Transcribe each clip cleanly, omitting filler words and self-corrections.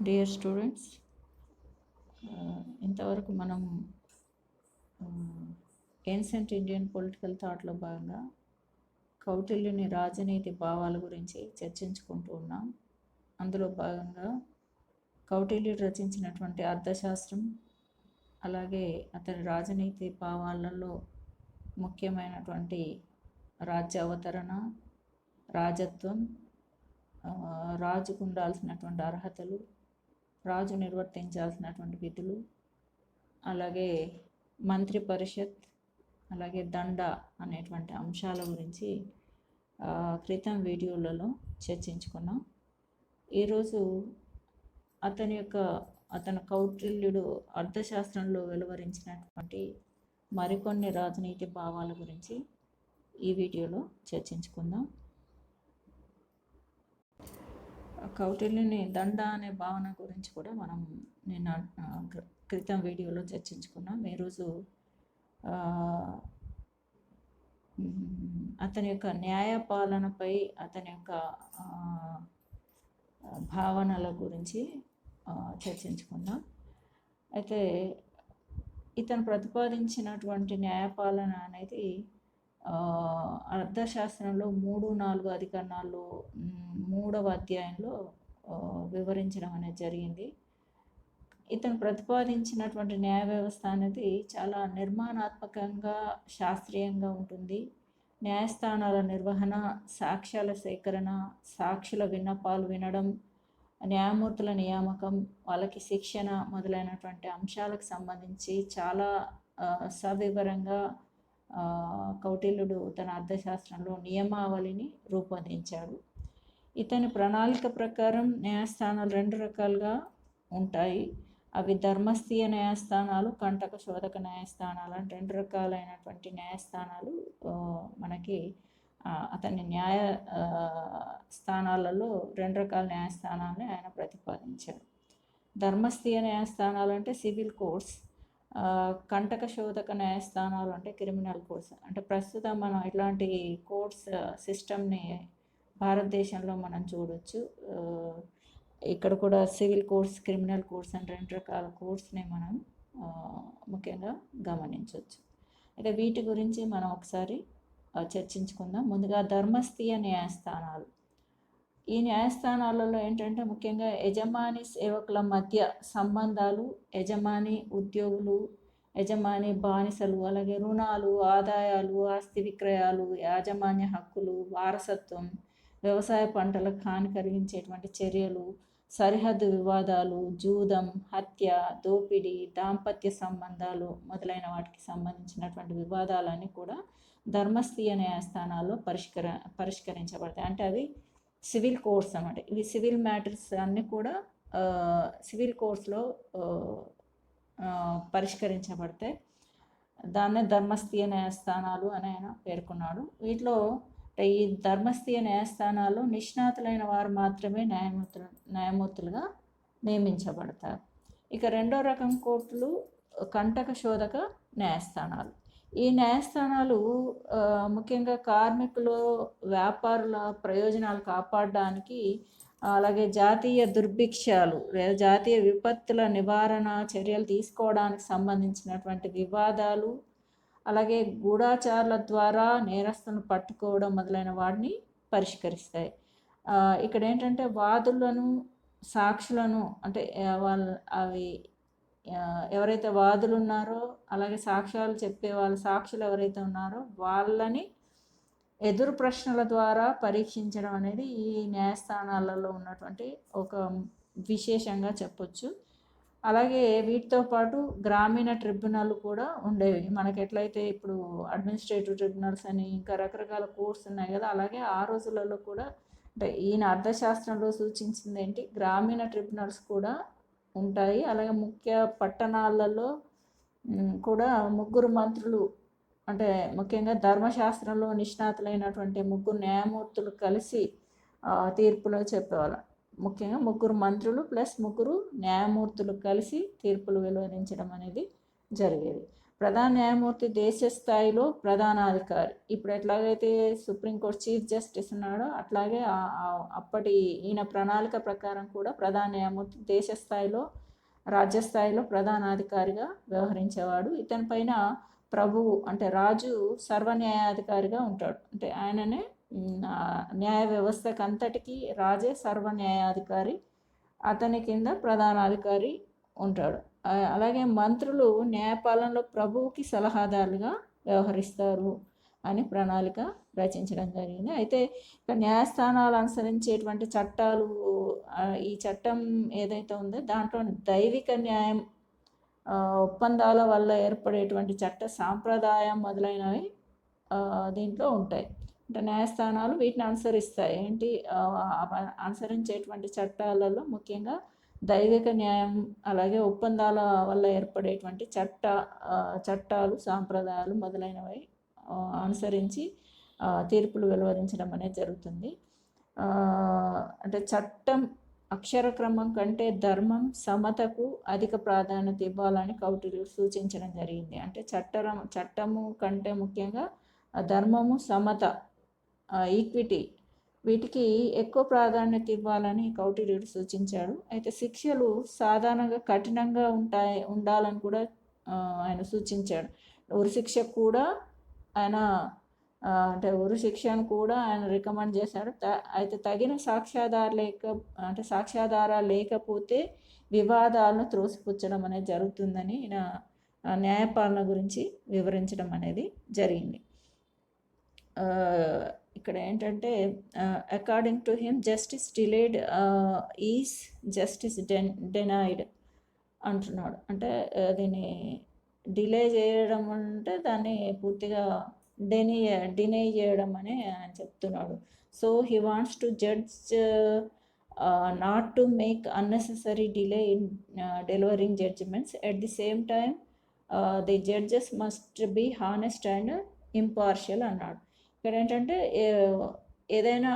Dear students, ఇంతవరకు మనం ancient Indian political థాట్లో భాగంగా కౌటిల్యుని రాజనీతి భావాల గురించి చర్చించుకుంటూ ఉన్నాం. అందులో భాగంగా కౌటిల్యుడు రచించినటువంటి అర్థశాస్త్రం, అలాగే అతని రాజనీతి భావాలలో ముఖ్యమైనటువంటి రాజ్య అవతరణ, రాజత్వం, రాజుకు ఉండాల్సినటువంటి అర్హతలు, రాజు నిర్వర్తించాల్సినటువంటి విధులు, అలాగే మంత్రి పరిషత్, అలాగే దండ అనేటువంటి అంశాల గురించి క్రితం వీడియోలలో చర్చించుకున్నాం. ఈరోజు అతను కౌటిల్యుడు అర్థశాస్త్రంలో వెలువరించినటువంటి మరికొన్ని రాజనీతి భావాల గురించి ఈ వీడియోలో చర్చించుకుందాం. కౌటిల్యుని దండ అనే భావన గురించి కూడా మనం నిన్న క్రితం వీడియోలో చర్చించుకున్నాం. ఈరోజు అతని యొక్క న్యాయపాలనపై అతని యొక్క భావనల గురించి చర్చించుకుందాం. అయితే ఇతను ప్రతిపాదించినటువంటి న్యాయపాలన అనేది అర్థశాస్త్రంలో 3-4 అధికరణాల్లో 3వ అధ్యాయంలో వివరించడం అనేది జరిగింది. ఇతను ప్రతిపాదించినటువంటి న్యాయ వ్యవస్థ అనేది చాలా నిర్మాణాత్మకంగా, శాస్త్రీయంగా ఉంటుంది. న్యాయస్థానాల నిర్వహణ, సాక్ష్యాల సేకరణ, సాక్షుల విన్నపాలు వినడం, న్యాయమూర్తుల నియామకం, వాళ్ళకి శిక్షణ మొదలైనటువంటి అంశాలకు సంబంధించి చాలా సవివరంగా కౌటిల్యుడు తన అర్థశాస్త్రంలో నియమావళిని రూపొందించాడు. ఇతని ప్రణాళిక ప్రకారం న్యాయస్థానాలు 2 రకాలుగా ఉంటాయి. అవి ధర్మస్థీయ న్యాయస్థానాలు, కంటక శోధక న్యాయస్థానాలు అని 2 రకాలైనటువంటి న్యాయస్థానాలు మనకి అతని న్యాయ స్థానాలలో 2 రకాల న్యాయస్థానాలని ఆయన ప్రతిపాదించాడు. ధర్మస్థీయ న్యాయస్థానాలు అంటే సివిల్ కోర్ట్స్, కంటక శోధక న్యాయస్థానాలు అంటే క్రిమినల్ కోర్ట్స్. అంటే ప్రస్తుతం మనం ఇట్లాంటి కోర్ట్స్ సిస్టమ్ని భారతదేశంలో మనం చూడొచ్చు. ఇక్కడ కూడా సివిల్ కోర్ట్స్, క్రిమినల్ కోర్ట్స్ అని 2 రకాల కోర్ట్స్ని మనం ముఖ్యంగా గమనించవచ్చు. అయితే వీటి గురించి మనం ఒకసారి చర్చించుకుందాం. ముందుగా ధర్మస్థీయ న్యాయస్థానాలు. ఈ న్యాయస్థానాలలో ఏంటంటే ముఖ్యంగా యజమాని సేవకుల మధ్య సంబంధాలు, యజమాని ఉద్యోగులు, యజమాని బానిసలు, అలాగే రుణాలు, ఆదాయాలు, ఆస్తి విక్రయాలు, యాజమాన్య హక్కులు, వారసత్వం, వ్యవసాయ పంటలకు హాని కలిగించేటువంటి చర్యలు, సరిహద్దు వివాదాలు, జూదం, హత్య, దోపిడీ, దాంపత్య సంబంధాలు మొదలైన వాటికి సంబంధించినటువంటి వివాదాలన్నీ కూడా ధర్మస్థీయ న్యాయస్థానాల్లో పరిష్కరించబడతాయి. అంటే అవి సివిల్ కోర్ట్స్ అన్నమాట. ఇవి సివిల్ మ్యాటర్స్ అన్నీ కూడా సివిల్ కోర్ట్స్లో పరిష్కరించబడతాయి. దాన్నే ధర్మస్థీయ న్యాయస్థానాలు అని ఆయన పేర్కొన్నాడు. వీటిలో ఈ ధర్మస్థీయ న్యాయస్థానాల్లో నిష్ణాతులైన వారు మాత్రమే న్యాయమూర్తులుగా నియమించబడతారు. ఇక 2వ రకం కోర్టులు కంటక శోధక న్యాయస్థానాలు. ఈ న్యాయస్థానాలు ముఖ్యంగా కార్మికులు, వ్యాపారుల ప్రయోజనాలు కాపాడడానికి, అలాగే జాతీయ దుర్భిక్షాలు లేదా జాతీయ విపత్తుల నివారణ చర్యలు తీసుకోవడానికి సంబంధించినటువంటి వివాదాలు, అలాగే గూఢాచారుల ద్వారా నేరస్తులను పట్టుకోవడం మొదలైన వాటిని పరిష్కరిస్తాయి. ఇక్కడ ఏంటంటే వాదులను, సాక్షులను, అంటే ఎవరైతే వాదులు ఉన్నారో అలాగే సాక్ష్యాలు చెప్పే సాక్షులు ఎవరైతే ఉన్నారో వాళ్ళని ఎదురు ప్రశ్నల ద్వారా పరీక్షించడం అనేది ఈ న్యాయస్థానాలలో ఉన్నటువంటి ఒక విశేషంగా చెప్పొచ్చు. అలాగే వీటితో పాటు గ్రామీణ ట్రిబ్యునల్ కూడా ఉండేవి. మనకి ఎట్లయితే ఇప్పుడు అడ్మినిస్ట్రేటివ్ ట్రిబ్యునల్స్ అని ఇంకా రకరకాల కోర్ట్స్ ఉన్నాయి కదా, అలాగే ఆ రోజులలో కూడా అంటే ఈయన అర్థశాస్త్రంలో సూచించింది ఏంటి, గ్రామీణ ట్రిబ్యునల్స్ కూడా ఉంటాయి. అలాగే ముఖ్య పట్టణాలలో కూడా 3 మంత్రులు, అంటే ముఖ్యంగా ధర్మశాస్త్రంలో నిష్ణాతులైనటువంటి 3 న్యాయమూర్తులు కలిసి తీర్పులో చెప్పేవాళ్ళు. ముఖ్యంగా 3 మంత్రులు ప్లస్ 3 న్యాయమూర్తులు కలిసి తీర్పులు వెలువరించడం అనేది జరిగేది. ప్రధాన న్యాయమూర్తి దేశ స్థాయిలో ప్రధానాధికారి. ఇప్పుడు ఎట్లాగైతే సుప్రీంకోర్టు చీఫ్ జస్టిస్ ఉన్నాడో అట్లాగే అప్పటి ఈయన ప్రణాళిక ప్రకారం కూడా ప్రధాన న్యాయమూర్తి దేశ స్థాయిలో రాజ్య స్థాయిలో ప్రధానాధికారిగా వ్యవహరించేవాడు. ఇతని పైన ప్రభువు అంటే రాజు సర్వన్యాయాధికారిగా ఉంటాడు. అంటే ఆయననే న్యాయ వ్యవస్థకు అంతటికీ రాజే సర్వన్యాయాధికారి, అతని కింద ప్రధానాధికారి ఉంటాడు. అలాగే మంత్రులు న్యాయపాలనలో ప్రభువుకి సలహాదారులుగా వ్యవహరిస్తారు అని ప్రణాళిక రచించడం జరిగింది. అయితే ఇక న్యాయస్థానాలు అనుసరించేటువంటి చట్టాలు, ఈ చట్టం ఏదైతే ఉందో దాంట్లో దైవిక న్యాయం, ఒప్పందాల వల్ల ఏర్పడేటువంటి చట్ట సాంప్రదాయం మొదలైనవి దీంట్లో ఉంటాయి. అంటే న్యాయస్థానాలు వీటిని అనుసరిస్తాయి. అనుసరించేటువంటి చట్టాలలో ముఖ్యంగా దైవిక న్యాయం, అలాగే ఒప్పందాల వల్ల ఏర్పడేటువంటి చట్టాలు, సాంప్రదాయాలు మొదలైనవి అనుసరించి తీర్పులు వెలువరించడం అనేది జరుగుతుంది. అంటే చట్టం అక్షరక్రమం కంటే ధర్మం, సమతకు అధిక ప్రాధాన్యత ఇవ్వాలని కౌటిల్యుడు సూచించడం జరిగింది. అంటే చట్టము కంటే ముఖ్యంగా ధర్మము, సమత, ఈక్విటీ వీటికి ఎక్కువ ప్రాధాన్యత ఇవ్వాలని కౌటిల్యుడు సూచించాడు. అయితే శిక్షలు సాధారణంగా కఠినంగా ఉండాలని కూడా ఆయన సూచించాడు. ఉరిశిక్ష కూడా ఆయన అంటే ఉరిశిక్షను కూడా ఆయన రికమెండ్ చేశాడు. అయితే తగిన సాక్ష్యాధారాలు లేకపోతే వివాదాలను త్రోసిపుచ్చడం అనేది జరుగుతుందని ఈయన న్యాయపాలన గురించి వివరించడం అనేది జరిగింది. ఇక్కడ ఏంటంటే according to him justice delayed is justice denied అంటున్నాడు. అంటే దీన్ని డిలే చేయడం అంటే దాన్ని పూర్తిగా డినై చేయడం అని ఆయన చెప్తున్నాడు. So he wants to judge not to make unnecessary delay in delivering judgments. At the same time the judges must be honest and impartial అన్నాడు. ఇక్కడ ఏంటంటే ఏదైనా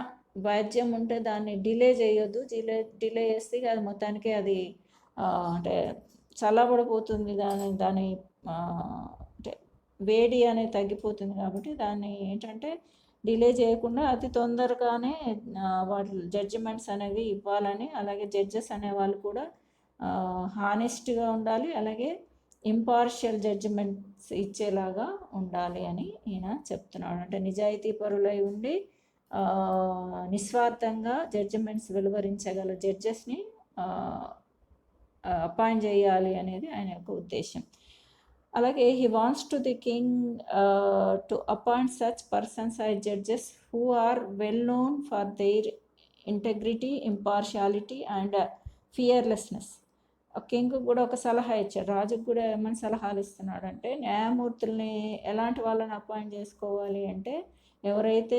వాద్యం ఉంటే దాన్ని డిలే చేయొద్దు. డిలే చేస్తే అది మొత్తానికి అది అంటే చల్లబడిపోతుంది, దాని అంటే వేడి అనేది తగ్గిపోతుంది. కాబట్టి దాన్ని ఏంటంటే డిలే చేయకుండా అతి తొందరగానే వాటి జడ్జిమెంట్స్ అనేవి ఇవ్వాలని, అలాగే జడ్జెస్ అనేవాళ్ళు కూడా హానెస్ట్గా ఉండాలి, అలాగే ఇంపార్షియల్ జడ్జిమెంట్స్ ఇచ్చేలాగా ఉండాలి అని ఈయన చెప్తున్నాడు. అంటే నిజాయితీ పరులై ఉండి నిస్వార్థంగా జడ్జిమెంట్స్ వెలువరించగల జడ్జెస్ని అపాయింట్ చేయాలి అనేది ఆయన యొక్క ఉద్దేశం. అలాగే he wants to the king to appoint such persons as judges who are well known for their integrity, impartiality and fearlessness. King కూడా ఒక సలహా ఇచ్చాడు. రాజుకు కూడా ఏమైనా సలహాలు ఇస్తున్నాడు అంటే న్యాయమూర్తుల్ని ఎలాంటి వాళ్ళని అపాయింట్ చేసుకోవాలి అంటే ఎవరైతే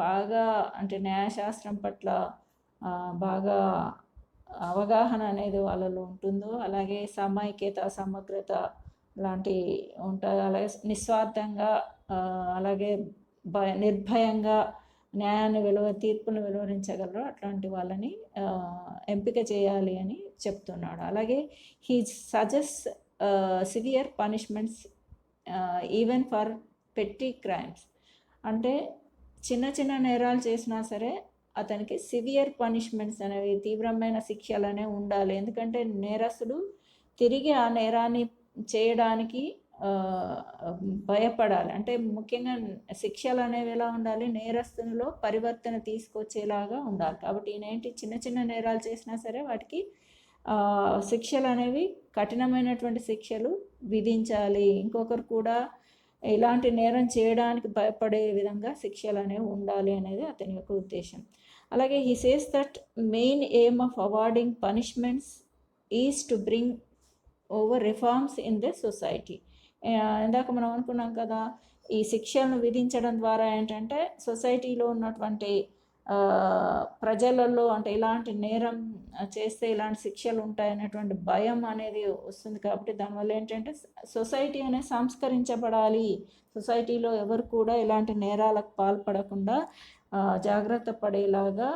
బాగా అంటే న్యాయశాస్త్రం పట్ల బాగా అవగాహన అనేది వాళ్ళలో ఉంటుందో, అలాగే సమైక్యత, సమగ్రత లాంటివి ఉంటాయి, అలాగే నిస్వార్థంగా, అలాగే నిర్భయంగా తీర్పును వెలువరించగలరు, అట్లాంటి వాళ్ళని ఎంపిక చేయాలి అని చెప్తున్నాడు. అలాగే he suggest severe punishments even for పెట్టి క్రైమ్స్. అంటే చిన్న చిన్న నేరాలు చేసినా సరే అతనికి సివియర్ పనిష్మెంట్స్ అనేవి, తీవ్రమైన శిక్షలు అనేవి ఉండాలి. ఎందుకంటే నేరస్తుడు తిరిగి ఆ నేరాన్ని చేయడానికి భయపడాలి. అంటే ముఖ్యంగా శిక్షలు అనేవి ఎలా ఉండాలి, నేరస్తునిలో పరివర్తన తీసుకొచ్చేలాగా ఉండాలి. కాబట్టి ఈయనేంటి చిన్న చిన్న నేరాలు చేసినా సరే వాటికి శిక్షలు అనేవి కఠినమైనటువంటి శిక్షలు విధించాలి. ఇంకొకరు కూడా ఇలాంటి నేరం చేయడానికి భయపడే విధంగా శిక్షలు అనేవి ఉండాలి అనేది అతని యొక్క ఉద్దేశం. అలాగే he says that main aim of awarding punishments is to bring over reforms in the society. ఇందాక మనం అనుకున్నాం కదా, ఈ శిక్షలను విధించడం ద్వారా ఏంటంటే సొసైటీలో ఉన్నటువంటి ప్రజలలో అంటే ఇలాంటి నేరం చేస్తే ఇలాంటి శిక్షలు ఉంటాయనేటువంటి భయం అనేది వస్తుంది. కాబట్టి దానివల్ల ఏంటంటే సొసైటీ అనేది సంస్కరించబడాలి. సొసైటీలో ఎవరు కూడా ఇలాంటి నేరాలకు పాల్పడకుండా జాగ్రత్త పడేలాగా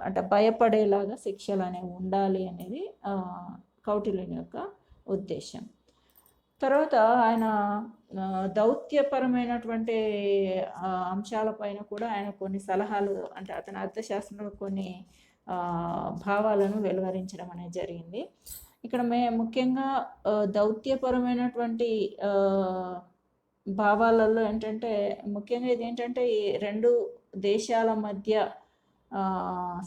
అంటే భయపడేలాగా శిక్షలు అనేవి ఉండాలి అనేది కౌటిల్యుని యొక్క ఉద్దేశం. తర్వాత ఆయన దౌత్యపరమైనటువంటి అంశాలపైన కూడా ఆయన కొన్ని సలహాలు, అంటే అతని అర్థశాస్త్రంలో కొన్ని భావాలను వెలువరించడం అనేది జరిగింది. ఇక్కడ ముఖ్యంగా దౌత్యపరమైనటువంటి భావాలలో ఏంటంటే, ముఖ్యంగా ఇది ఏంటంటే ఈ రెండు దేశాల మధ్య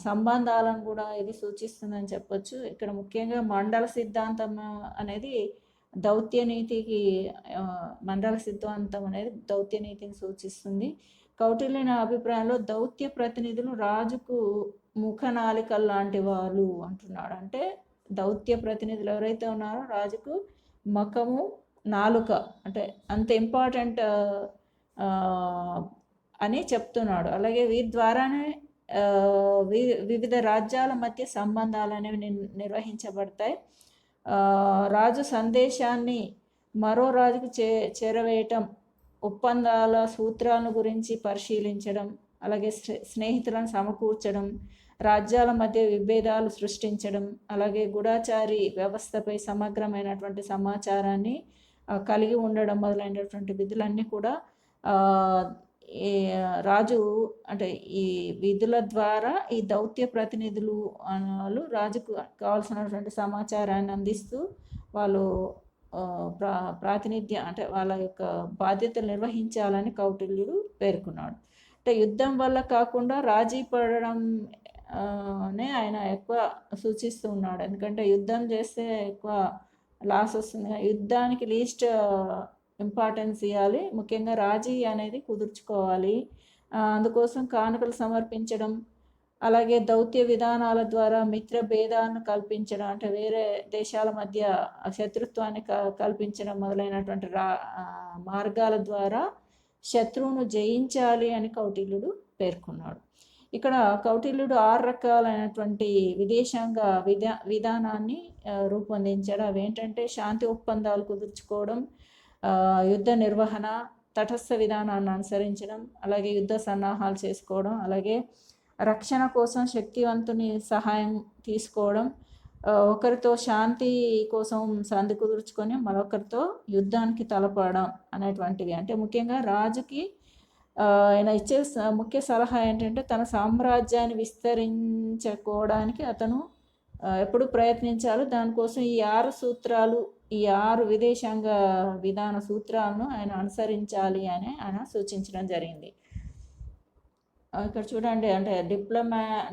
సంబంధాలను కూడా ఇది సూచిస్తుందని చెప్పొచ్చు. ఇక్కడ ముఖ్యంగా మండల సిద్ధాంతం అనేది దౌత్యనీతికి మండల సిద్ధాంతం అనేది దౌత్యనీతిని సూచిస్తుంది. కౌటిల్యుని అభిప్రాయంలో దౌత్య ప్రతినిధులు రాజుకు ముఖనాలికలు లాంటి వాళ్ళు అంటున్నాడు. అంటే దౌత్య ప్రతినిధులు ఎవరైతే ఉన్నారో రాజుకు ముఖము నాలుక అంటే అంత ఇంపార్టెంట్ అని చెప్తున్నాడు. అలాగే వీరి ద్వారానే వివిధ రాజ్యాల మధ్య సంబంధాలు అనేవి నిర్వహించబడతాయి. రాజు సందేశాన్ని మరో రాజుకు చేరవేయటం, ఒప్పందాల సూత్రాలను గురించి పరిశీలించడం, అలాగే స్నేహితులను సమకూర్చడం, రాజ్యాల మధ్య విభేదాలు సృష్టించడం, అలాగే గూఢచారి వ్యవస్థపై సమగ్రమైనటువంటి సమాచారాన్ని కలిగి ఉండడం మొదలైనటువంటి విధులన్నీ కూడా రాజు అంటే ఈ విధుల ద్వారా ఈ దౌత్య ప్రతినిధులు వాళ్ళు రాజుకు కావాల్సినటువంటి సమాచారాన్ని అందిస్తూ వాళ్ళు ప్రాతినిధ్యం అంటే వాళ్ళ యొక్క బాధ్యతలు నిర్వహించాలని కౌటిల్యుడు పేర్కొన్నాడు. అంటే యుద్ధం వల్ల కాకుండా రాజీ పడడం నే ఆయన ఎక్కువ సూచిస్తూ ఉన్నాడు. ఎందుకంటే యుద్ధం చేస్తే ఎక్కువ లాస్ వస్తుంది, యుద్ధానికి లీస్ట్ ఇంపార్టెన్స్ ఇవ్వాలి, ముఖ్యంగా రాజీ అనేది కుదుర్చుకోవాలి. అందుకోసం కానుకలు సమర్పించడం, అలాగే దౌత్య విధానాల ద్వారా మిత్ర భేదాలను కల్పించడం, అంటే వేరే దేశాల మధ్య శత్రుత్వాన్ని కల్పించడం మొదలైనటువంటి మార్గాల ద్వారా శత్రువును జయించాలి అని కౌటిల్యుడు పేర్కొన్నాడు. ఇక్కడ కౌటిల్యుడు 6 రకాలైనటువంటి విదేశాంగ విధానాన్ని రూపొందించాడు. అవేంటంటే శాంతి ఒప్పందాలు కుదుర్చుకోవడం, యుద్ధ నిర్వహణ, తటస్థ విధానాన్ని అనుసరించడం, అలాగే యుద్ధ సన్నాహాలు చేసుకోవడం, అలాగే రక్షణ కోసం శక్తివంతుని సహాయం తీసుకోవడం, ఒకరితో శాంతి కోసం సంధి కుదుర్చుకొని మరొకరితో యుద్ధానికి తలపడడం అనేటువంటివి. అంటే ముఖ్యంగా రాజుకి ఆయన ఇచ్చే ముఖ్య సలహా ఏంటంటే తన సామ్రాజ్యాన్ని విస్తరించుకోవడానికి అతను ఎప్పుడు ప్రయత్నించాలి. దానికోసం ఈ 6 సూత్రాలు, ఈ 6 విదేశాంగ విధాన సూత్రాలను ఆయన అనుసరించాలి అని ఆయన సూచించడం జరిగింది. ఇక్కడ చూడండి, అంటే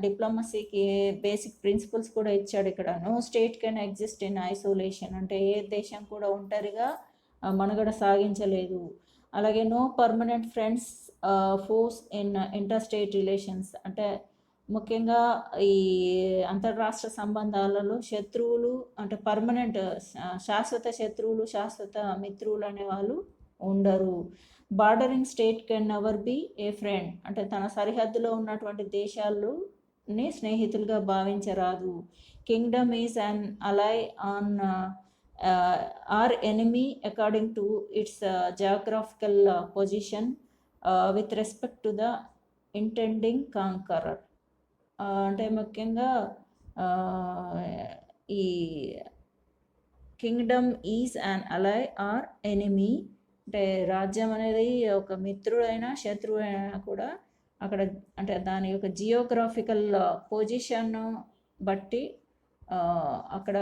డిప్లొమసీకి బేసిక్ ప్రిన్సిపల్స్ కూడా ఇచ్చాడు ఇక్కడ. No state can exist in isolation, అంటే ఏ దేశం కూడా ఒంటరిగా మనుగడ సాగించలేదు. అలాగే no permanent friends foes in interstate relations, అంటే ముఖ్యంగా ఈ అంతర్రాష్ట్ర సంబంధాలలో శత్రువులు అంటే పర్మనెంట్ శాశ్వత శత్రువులు శాశ్వత మిత్రులు అనేవాళ్ళు ఉండరు. Bordering state can never be a friend, అంటే తన సరిహద్దులో ఉన్నటువంటి దేశాలని స్నేహితులుగా భావించరాదు. Kingdom is an ally on or enemy according to its geographical position with respect to the intending conqueror. అంటే ముఖ్యంగా ఈ kingdom is an ally or enemy, అంటే రాజ్యం అనేది ఒక మిత్రుడైనా శత్రువైనా కూడా అక్కడ అంటే దాని యొక్క జియోగ్రాఫికల్ పొజిషన్ బట్టి అక్కడ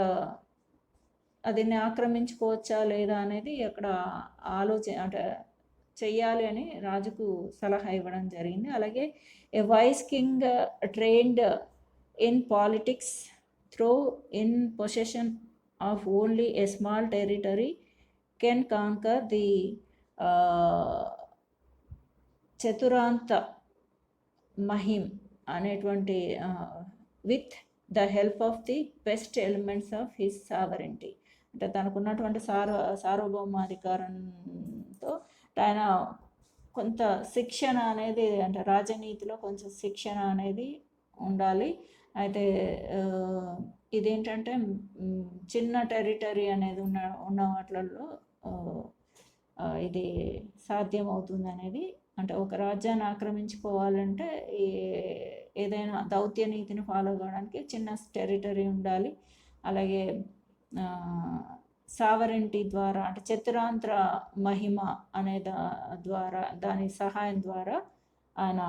దీన్ని ఆక్రమించుకోవచ్చా లేదా అనేది అక్కడ అంటే చెయ్యాలి అని రాజుకు సలహా ఇవ్వడం జరిగింది. అలాగే a wise king trained in politics though in possession of only a small territory can conquer the చతురాంత మహిమ్ అనేటువంటి with the help of the best elements of his sovereignty, అంటే తనకున్నటువంటి సార్వభౌమాధికారంతో ఆయన కొంత శిక్షణ అనేది అంటే రాజనీతిలో కొంచెం శిక్షణ అనేది ఉండాలి. అయితే ఇదేంటంటే చిన్న టెరిటరీ అనేది ఉన్న వాటిల్లో ఇది సాధ్యమవుతుంది అనేది, అంటే ఒక రాజ్యాన్ని ఆక్రమించుకోవాలంటే ఏదైనా దౌత్య నీతిని ఫాలో కావడానికి చిన్న టెరిటరీ ఉండాలి. అలాగే సావరెంటీ ద్వారా అంటే చతురాంధ్ర మహిమ అనే ద్వారా దాని సహాయం ద్వారా ఆయన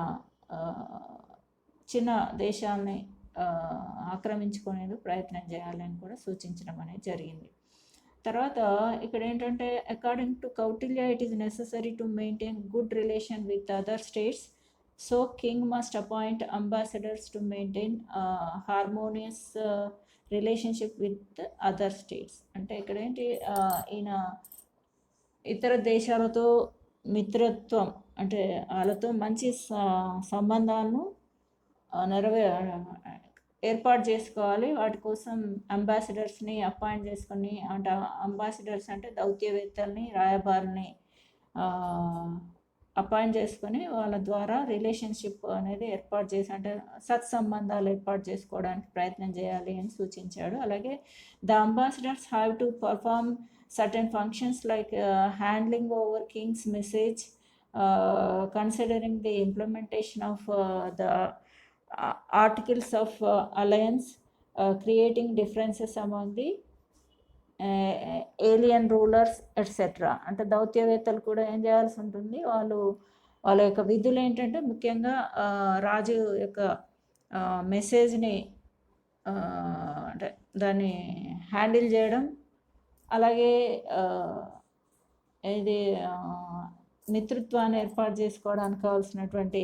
చిన్న దేశాలని ఆక్రమించుకునేందుకు ప్రయత్నం చేయాలని కూడా సూచించడం అనేది జరిగింది. తర్వాత ఇక్కడ ఏంటంటే according to Kautilya it is necessary to maintain good relation with other states, so king must appoint ambassadors to maintain harmonious relationship with other states. అంటే ఇక్కడ ఏంటి, ఈయన ఇతర దేశాలతో మిత్రత్వం అంటే వాళ్ళతో మంచి సంబంధాలను ఏర్పాటు చేసుకోవాలి. వాటి కోసం అంబాసిడర్స్ని అపాయింట్ చేసుకొని, అంటే అంబాసిడర్స్ అంటే దౌత్యవేత్తల్ని, రాయబారిని అపాయింట్ చేసుకొని వాళ్ళ ద్వారా రిలేషన్షిప్ అనేది ఏర్పాటు చేసి అంటే సత్సంబంధాలు ఏర్పాటు చేసుకోవడానికి ప్రయత్నం చేయాలి అని సూచించాడు. అలాగే the ambassadors have to perform certain functions like handling over Kings message, considering the implementation of the articles of alliance, creating differences among the alien rulers etcetera. అంటే దౌత్యవేత్తలు కూడా ఏం చేయాల్సి ఉంటుంది, వాళ్ళ యొక్క విధులు ఏంటంటే ముఖ్యంగా రాజు యొక్క మెసేజ్ని అంటే దాన్ని హ్యాండిల్ చేయడం, అలాగే ఇది మిత్రత్వాన్ని ఏర్పాటు చేసుకోవడానికి కావాల్సినటువంటి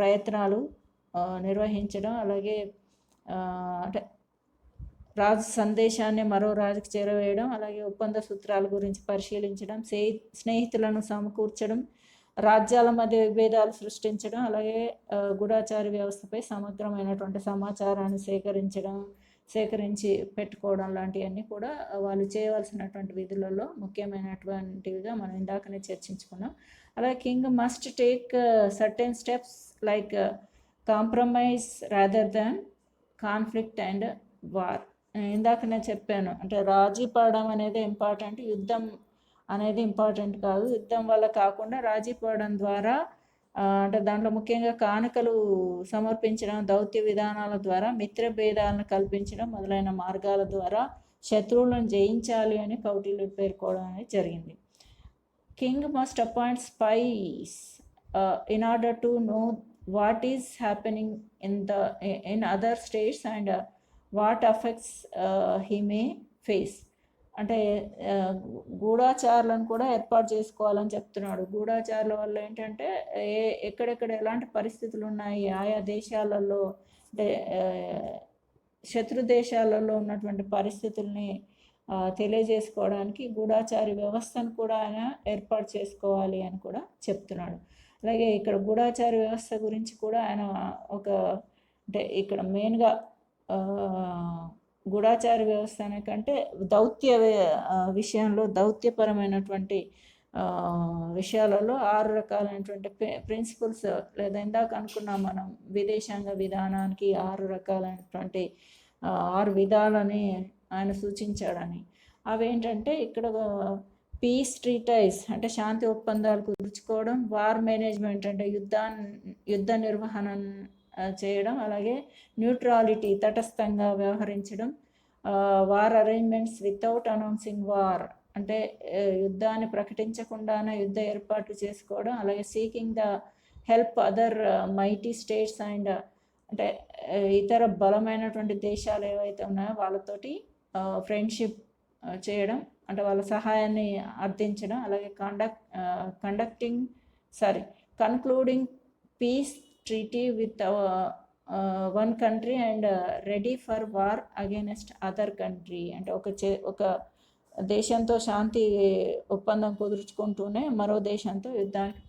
ప్రయత్నాలు నిర్వహించడం, అలాగే అంటే రాజు సందేశాన్ని మరో రాజుకు చేరవేయడం, అలాగే ఒప్పంద సూత్రాల గురించి పరిశీలించడం, స్నేహితులను సమకూర్చడం, రాజ్యాల మధ్య విభేదాలు సృష్టించడం, అలాగే గూఢాచార వ్యవస్థపై సమగ్రమైనటువంటి సమాచారాన్ని సేకరించి పెట్టుకోవడం లాంటివన్నీ కూడా వాళ్ళు చేయవలసినటువంటి విధులలో ముఖ్యమైనటువంటివిగా మనం ఇందాకనే చర్చించుకున్నాం. అలాగే king must take certain steps like compromise rather than conflict and war. ఇందాక నేను చెప్పాను, అంటే రాజీ పడడం అనేది ఇంపార్టెంట్, యుద్ధం అనేది ఇంపార్టెంట్ కాదు. యుద్ధం వల్ల కాకుండా రాజీ పడడం ద్వారా అంటే దాంట్లో ముఖ్యంగా కానుకలు సమర్పించడం, దౌత్య విధానాల ద్వారా మిత్రభేదాలను కల్పించడం మొదలైన మార్గాల ద్వారా శత్రువులను జయించాలి అని కౌటిల్యుడు పేర్కోవడం అనేది జరిగింది. King must appoint spice in order to know what is happening in other states and what affects he may face. అంటే గూఢాచారులను కూడా ఏర్పాటు చేసుకోవాలని చెప్తున్నాడు. గూఢాచారుల వల్ల ఏంటంటే ఎక్కడెక్కడ ఎలాంటి పరిస్థితులు ఉన్నాయి, ఆయా దేశాలలో అంటే శత్రు దేశాలలో ఉన్నటువంటి పరిస్థితుల్ని తెలియజేసుకోవడానికి గూఢాచారి వ్యవస్థను కూడా ఆయన ఏర్పాటు చేసుకోవాలి అని కూడా చెప్తున్నాడు. అలాగే ఇక్కడ గూఢాచారి వ్యవస్థ గురించి కూడా ఆయన అంటే ఇక్కడ మెయిన్గా గూఢాచార వ్యవస్థ కంటే దౌత్య విషయంలో దౌత్యపరమైనటువంటి విషయాలలో 6 రకాలైనటువంటి ప్రిన్సిపల్స్ లేదా ఇందాక అనుకున్నాం మనం విదేశాంగ విధానానికి 6 రకాలైనటువంటి 6 విధాలని ఆయన సూచించాడని. అవేంటంటే ఇక్కడ పీస్ ట్రీటైజ్ అంటే శాంతి ఒప్పందాలు కుదుర్చుకోవడం, వార్ మేనేజ్మెంట్ అంటే యుద్ధ నిర్వహణ చేయడం, అలాగే న్యూట్రాలిటీ తటస్థంగా వ్యవహరించడం, war arrangements without announcing war అంటే యుద్ధాన్ని ప్రకటించకుండానే యుద్ధ ఏర్పాట్లు చేసుకోవడం, అలాగే seeking the help other mighty states and అంటే ఇతర బలమైనటువంటి దేశాలు ఏవైతే ఉన్నాయో వాళ్ళతోటి ఫ్రెండ్షిప్ చేయడం అంటే వాళ్ళ సహాయాన్ని అర్థించడం, అలాగే concluding piece treaty with one country and ready for war against other country అంటే ఒక దేశంతో శాంతి ఒప్పందం కుదుర్చుకుంటూనే మరో దేశంతో యుద్ధానికి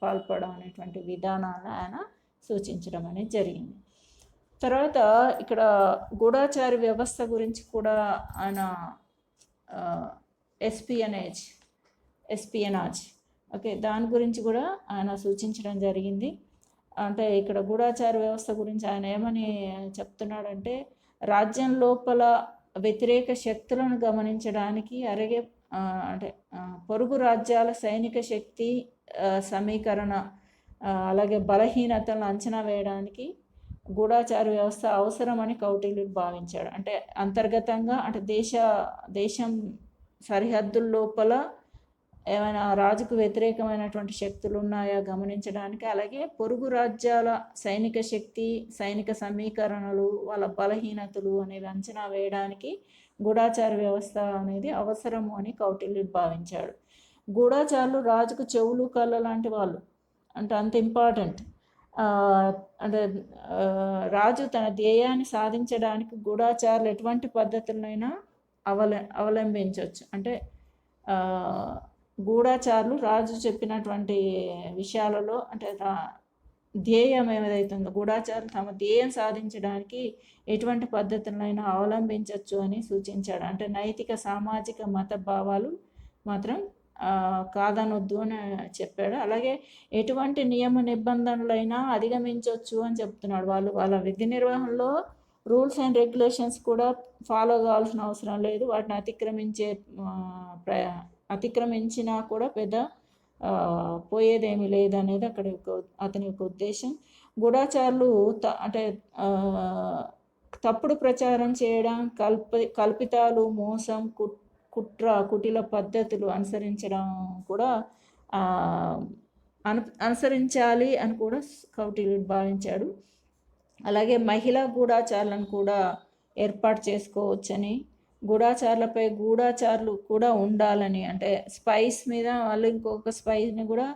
పాల్పడడం అనేటువంటి విధానాలను ఆయన సూచించడం అనేది జరిగింది. తర్వాత ఇక్కడ గూఢాచారి వ్యవస్థ గురించి కూడా ఆయన ఎస్పియనాజ్ ఓకే దాని గురించి కూడా ఆయన సూచించడం జరిగింది. అంటే ఇక్కడ గూఢాచార వ్యవస్థ గురించి ఆయన ఏమని చెప్తున్నాడంటే రాజ్యం లోపల వ్యతిరేక శక్తులను గమనించడానికి అంటే పొరుగు రాజ్యాల సైనిక శక్తి సమీకరణ అలాగే బలహీనతలను అంచనా వేయడానికి గూఢాచార వ్యవస్థ అవసరమని కౌటిల్యుడు భావించాడు. అంటే అంతర్గతంగా అంటే దేశం సరిహద్దుల లోపల ఏమైనా రాజుకు వ్యతిరేకమైనటువంటి శక్తులు ఉన్నాయా గమనించడానికి, అలాగే పొరుగు రాజ్యాల సైనిక శక్తి, సైనిక సమీకరణలు, వాళ్ళ బలహీనతలు అనేవి అంచనా వేయడానికి గూఢాచార వ్యవస్థ అనేది అవసరము అని కౌటిల్యుడు భావించాడు. గూఢాచారులు రాజుకు చెవులు కళ్ళ లాంటి వాళ్ళు, అంటే అంత ఇంపార్టెంట్. అంటే రాజు తన ధ్యేయాన్ని సాధించడానికి గూఢాచారులు ఎటువంటి పద్ధతులనైనా అవలంబించవచ్చు. అంటే గూఢాచారులు రాజు చెప్పినటువంటి విషయాలలో అంటే ధ్యేయం ఏదైతుందో గూఢాచారులు తమ ధ్యేయం సాధించడానికి ఎటువంటి పద్ధతులైనా అవలంబించవచ్చు అని సూచించాడు. అంటే నైతిక, సామాజిక, మత భావాలు మాత్రం కాదనొద్దు అని చెప్పాడు. అలాగే ఎటువంటి నియమ నిబంధనలైనా అధిగమించవచ్చు అని చెప్తున్నాడు. వాళ్ళ విధి నిర్వహణలో రూల్స్ అండ్ రెగ్యులేషన్స్ కూడా ఫాలో కావాల్సిన అవసరం లేదు. వాటిని అతిక్రమించినా కూడా పెద్ద పోయేదేమీ లేదనేది అతని యొక్క ఉద్దేశం. గూఢాచారులు అంటే తప్పుడు ప్రచారం చేయడం, కల్పితాలు, మోసం, కుటిల పద్ధతులు అనుసరించడం కూడా అనుసరించాలి అని కూడా కౌటిల్యుడు భావించాడు. అలాగే మహిళా గూఢాచారులను కూడా ఏర్పాటు చేసుకోవచ్చని, గూఢాచారులపై గూఢాచారులు కూడా ఉండాలని, అంటే స్పైస్ మీద వాళ్ళు ఇంకొక స్పైస్ని కూడా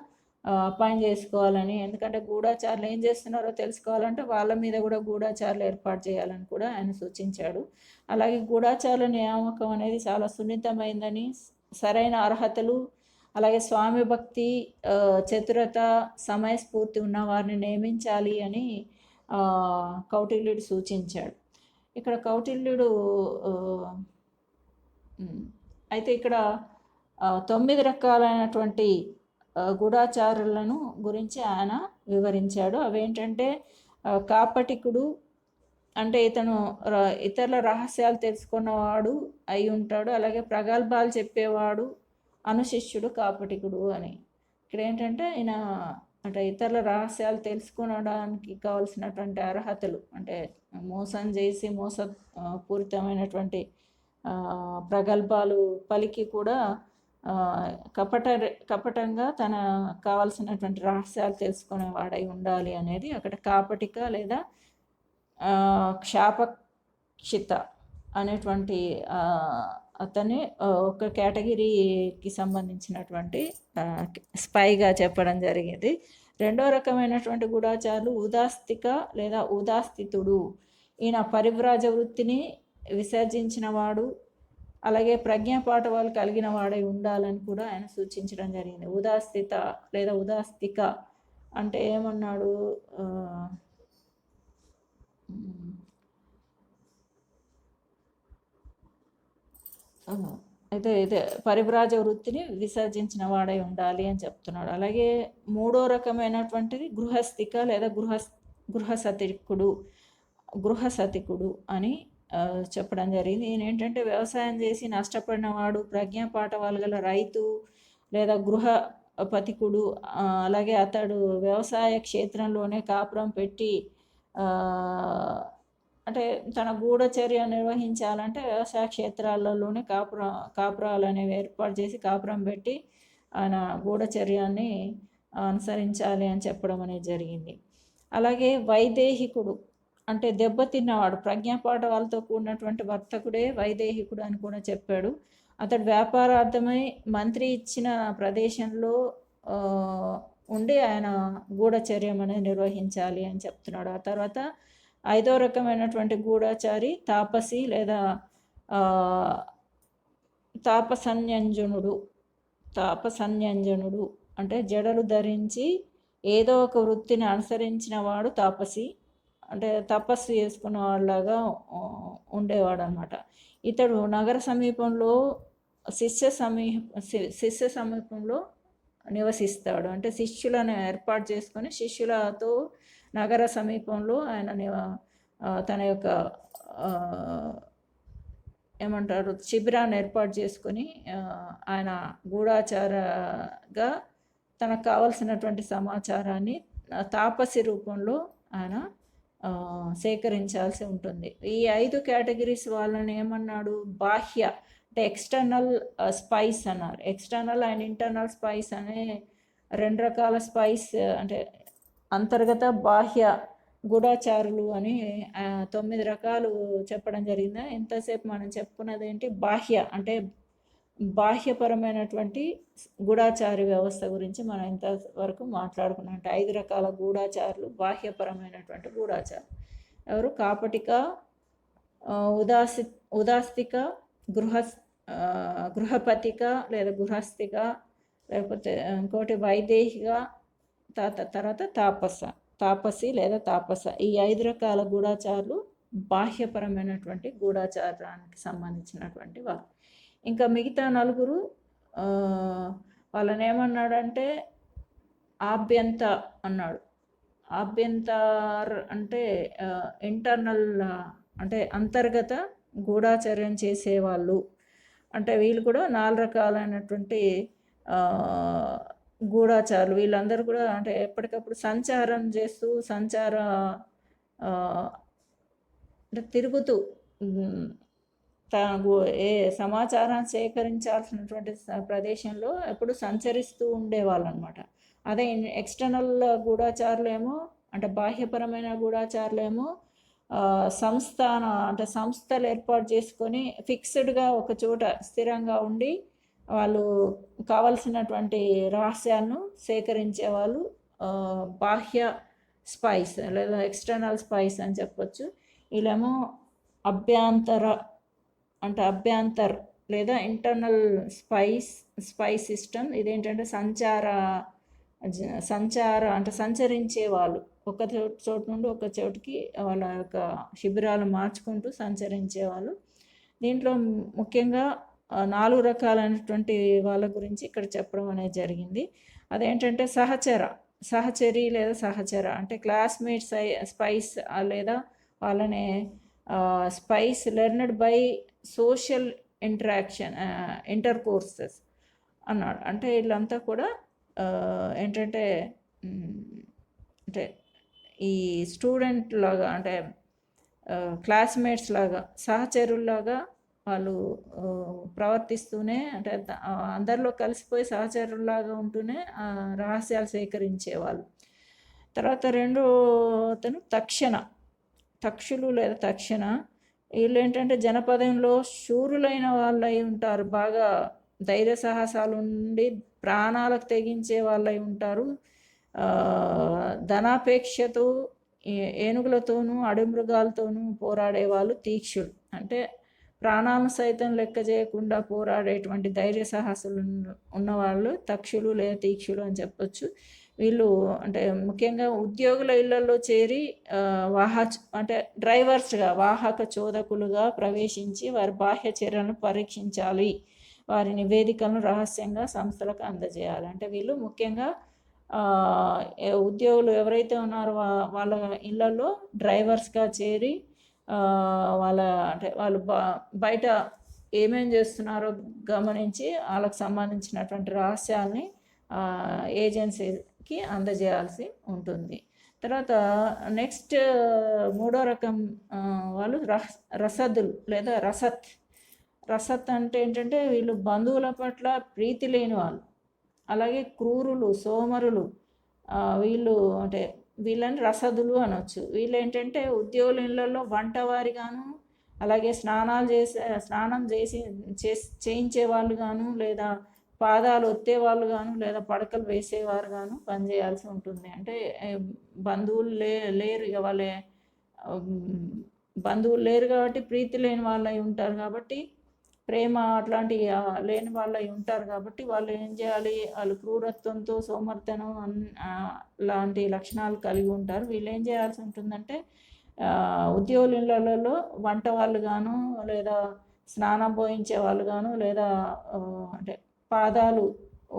అపాయింట్ చేసుకోవాలని, ఎందుకంటే గూఢాచారులు ఏం చేస్తున్నారో తెలుసుకోవాలంటే వాళ్ళ మీద కూడా గూఢాచారులు ఏర్పాటు చేయాలని కూడా ఆయన సూచించాడు. అలాగే గూఢాచారుల నియామకం అనేది చాలా సున్నితమైందని, సరైన అర్హతలు, అలాగే స్వామి భక్తి, చతురత, సమయస్ఫూర్తి ఉన్న వారిని నియమించాలి అని కౌటిల్యుడు సూచించాడు. ఇక్కడ కౌటిల్యుడు అయితే ఇక్కడ 9 రకాలైనటువంటి గూఢాచారులను గురించి ఆయన వివరించాడు. అవేంటంటే కాపటికుడు, అంటే ఇతను ఇతరుల రహస్యాలు తెలుసుకున్నవాడు అయి ఉంటాడు. అలాగే ప్రగల్భాలు చెప్పేవాడు, అనుశిష్యుడు, కాపటికుడు అని. ఇక్కడ ఏంటంటే ఈయన అంటే ఇతరుల రహస్యాలు తెలుసుకోవడానికి కావాల్సినటువంటి అర్హతలు, అంటే మోసం చేసి పూరితమైనటువంటి ప్రగల్భాలు పలికి కూడా కపటంగా తన కావాల్సినటువంటి రహస్యాలు తెలుసుకునేవాడై ఉండాలి అనేది అక్కడ కాపటిక లేదా క్షాపక్షిత అనేటువంటి అతన్ని ఒక కేటగిరీకి సంబంధించినటువంటి స్పైగా చెప్పడం జరిగింది. రెండో రకమైనటువంటి గూఢాచారులు ఉదాస్తిక లేదా ఉదాస్థితుడు. ఈయన పరివ్రాజ వృత్తిని విసర్జించిన వాడు, అలాగే ప్రజ్ఞాపాఠవాలు కలిగిన వాడై ఉండాలని కూడా ఆయన సూచించడం జరిగింది. ఉదాస్థిత లేదా ఉదాస్తిక అంటే ఏమన్నాడు, అయితే పరివ్రాజ వృత్తిని విసర్జించిన వాడై ఉండాలి అని చెప్తున్నాడు. అలాగే మూడో రకమైనటువంటిది గృహస్థిక లేదా గృహసతికుడు అని చెప్పడం జరిగింది. ఈయన ఏంటంటే వ్యవసాయం చేసి నష్టపడినవాడు, ప్రజ్ఞాపాఠవాలు గల రైతు లేదా గృహపతికుడు. అలాగే అతడు వ్యవసాయ క్షేత్రంలోనే కాపురం పెట్టి అంటే తన గూఢచర్య నిర్వహించాలంటే వ్యవసాయ క్షేత్రాలలోనే కాపురాలు అనేవి ఏర్పాటు చేసి కాపురం పెట్టి ఆయన గూఢచర్యాన్ని అనుసరించాలి అని చెప్పడం అనేది జరిగింది. అలాగే వైదేహికుడు అంటే దెబ్బతిన్నవాడు, ప్రజ్ఞాపాఠవాలతో కూడినటువంటి వర్తకుడే వైదేహికుడు అని కూడా చెప్పాడు. అతడు వ్యాపారార్థమై మంత్రి ఇచ్చిన ప్రదేశంలో ఉండి ఆయన గూఢచర్యం అనేది నిర్వహించాలి అని చెప్తున్నాడు. ఆ తర్వాత ఐదో రకమైనటువంటి గూఢాచారి తాపసి లేదా తాపసన్యంజనుడు అంటే జడలు ధరించి ఏదో ఒక వృత్తిని అనుసరించిన వాడు తాపసి, అంటే తపస్సు చేసుకున్న వాళ్ళలాగా ఉండేవాడు అనమాట. ఇతడు నగర సమీపంలో శిష్య సమీపంలో నివసిస్తాడు. అంటే శిష్యులను ఏర్పాటు చేసుకొని శిష్యులతో నగర సమీపంలో ఆయన తన యొక్క ఏమంటారు శిబిరాన్ని ఏర్పాటు చేసుకొని ఆయన గూఢాచారగా తనకు కావలసినటువంటి సమాచారాన్ని తాపసి రూపంలో ఆయన సేకరించాల్సి ఉంటుంది. ఈ 5 కేటగిరీస్ వాళ్ళని ఏమన్నాడు, బాహ్య అంటే ఎక్స్టర్నల్ స్పైస్ అన్నారు. ఎక్స్టర్నల్ అండ్ ఇంటర్నల్ స్పైస్ అనే 2 రకాల స్పైస్, అంటే అంతర్గత బాహ్య గూఢచారులు అని 9 రకాలు చెప్పడం జరిగింది. ఇంతసేపు మనం చెప్పుకున్నది ఏంటి, బాహ్య అంటే బాహ్యపరమైనటువంటి గూఢాచారి వ్యవస్థ గురించి మనం ఇంతవరకు మాట్లాడుకున్నాం. అంటే 5 రకాల గూఢాచారులు, బాహ్యపరమైనటువంటి గూఢాచారులు ఎవరు, కాపటిక, ఉదాస్తిక, గృహపతిక లేదా గృహస్థిక, లేకపోతే ఇంకోటి వైదేహిక, తర్వాత తాపసి లేదా తాపస. ఈ 5 రకాల గూఢాచారులు బాహ్యపరమైనటువంటి గూఢాచారానికి సంబంధించినటువంటి వారు. ఇంకా మిగతా 4 వాళ్ళని ఏమన్నాడంటే ఆభ్యంత అన్నాడు. ఆభ్యంతర్ అంటే ఇంటర్నల్ అంటే అంతర్గత గూఢాచర్యం చేసేవాళ్ళు. అంటే వీళ్ళు కూడా 4 రకాలైనటువంటి గూఢాచారులు. వీళ్ళందరూ కూడా అంటే ఎప్పటికప్పుడు సంచారం చేస్తూ అంటే తిరుగుతూ ఏ సమాచారాన్ని సేకరించాల్సినటువంటి ప్రదేశంలో ఎప్పుడు సంచరిస్తూ ఉండేవాళ్ళు అనమాట. అదే ఎక్స్టర్నల్ గూఢాచారులేమో అంటే బాహ్యపరమైన గూఢాచారులేమో అంటే సంస్థలు ఏర్పాటు చేసుకొని ఫిక్స్డ్గా ఒక చోట స్థిరంగా ఉండి వాళ్ళు కావలసినటువంటి రహస్యాలను సేకరించేవాళ్ళు బాహ్య స్పైస్ లేదా ఎక్స్టర్నల్ స్పైస్ అని చెప్పొచ్చు. వీళ్ళేమో అభ్యంతర్ లేదా ఇంటర్నల్ స్పై సిస్టమ్. ఇదేంటంటే అంటే సంచరించే వాళ్ళు, ఒక చోటు నుండి ఒక చోటుకి వాళ్ళ యొక్క శిబిరాలు మార్చుకుంటూ సంచరించేవాళ్ళు. దీంట్లో ముఖ్యంగా 4 రకాలైనటువంటి వాళ్ళ గురించి ఇక్కడ చెప్పడం అనేది జరిగింది. అదేంటంటే సహచరి లేదా సహచర అంటే క్లాస్మేట్స్ స్పైస్ లేదా వాళ్ళని స్పైస్ లెర్నడ్ బై సోషల్ ఇంటర్కోర్సెస్ అన్నాడు. అంటే వీళ్ళంతా కూడా ఏంటంటే ఈ స్టూడెంట్ లాగా అంటే క్లాస్మేట్స్ లాగా సహచరుల్లాగా వాళ్ళు ప్రవర్తిస్తూనే అంటే అందరిలో కలిసిపోయి సహచరుల్లాగా ఉంటూనే రహస్యాలు సేకరించేవాళ్ళు. తర్వాత అతను తక్షులు లేదా తక్షణ. వీళ్ళు ఏంటంటే జనపదంలో శూరులైన వాళ్ళు అయి ఉంటారు. బాగా ధైర్య సాహసాలు ఉండి ప్రాణాలకు తెగించే వాళ్ళు అయి ఉంటారు. ధనాపేక్షతో ఏనుగులతోనూ అడమృగాలతోనూ పోరాడేవాళ్ళు తీక్షులు. అంటే ప్రాణాలను సైతం లెక్క చేయకుండా పోరాడేటువంటి ధైర్య సాహసులు ఉన్నవాళ్ళు తక్షులు లేదా తీక్షులు అని చెప్పొచ్చు. వీళ్ళు అంటే ముఖ్యంగా ఉద్యోగుల ఇళ్లలో చేరి అంటే డ్రైవర్స్గా వాహక చోదకులుగా ప్రవేశించి వారి బాహ్య చర్యలను పరీక్షించాలి, వారి నివేదికలను రహస్యంగా సంస్థలకు అందజేయాలి. అంటే వీళ్ళు ముఖ్యంగా ఉద్యోగులు ఎవరైతే ఉన్నారో వాళ్ళ ఇళ్లలో డ్రైవర్స్గా చేరి వాళ్ళు బయట ఏమేం చేస్తున్నారో గమనించి వాళ్ళకి సంబంధించినటువంటి రహస్యాల్ని ఏజెన్సీకి అందజేయాల్సి ఉంటుంది. తర్వాత నెక్స్ట్ 3వ రకం వాళ్ళు రసదులు లేదా రసత్ అంటే ఏంటంటే వీళ్ళు బంధువుల పట్ల ప్రీతి లేని వాళ్ళు. అలాగే క్రూరులు, సోమరులు, వీళ్ళని రసదులు అనొచ్చు. వీళ్ళు ఏంటంటే ఉద్యోగుల ఇళ్లలో వంటవారిగాను, అలాగే స్నానం చేయించే వాళ్ళు గాను, లేదా పాదాలు ఒత్తేవాళ్ళు గాను, లేదా పడకలు వేసేవారు గాను పనిచేయాల్సి ఉంటుంది. అంటే బంధువులు లేరు బంధువులు లేరు కాబట్టి ప్రీతి లేని వాళ్ళు అయి ఉంటారు కాబట్టి, ప్రేమ అట్లాంటి లేని వాళ్ళు అయి ఉంటారు కాబట్టి వాళ్ళు ఏం చేయాలి, వాళ్ళు క్రూరత్వంతో సోమర్తనం లాంటి లక్షణాలు కలిగి ఉంటారు. వీళ్ళు ఏం చేయాల్సి ఉంటుందంటే ఉద్యోగుల ఇళ్లలో వంట వాళ్ళు గాను, లేదా స్నానం పోయించే వాళ్ళు గాను, లేదా అంటే పాదాలు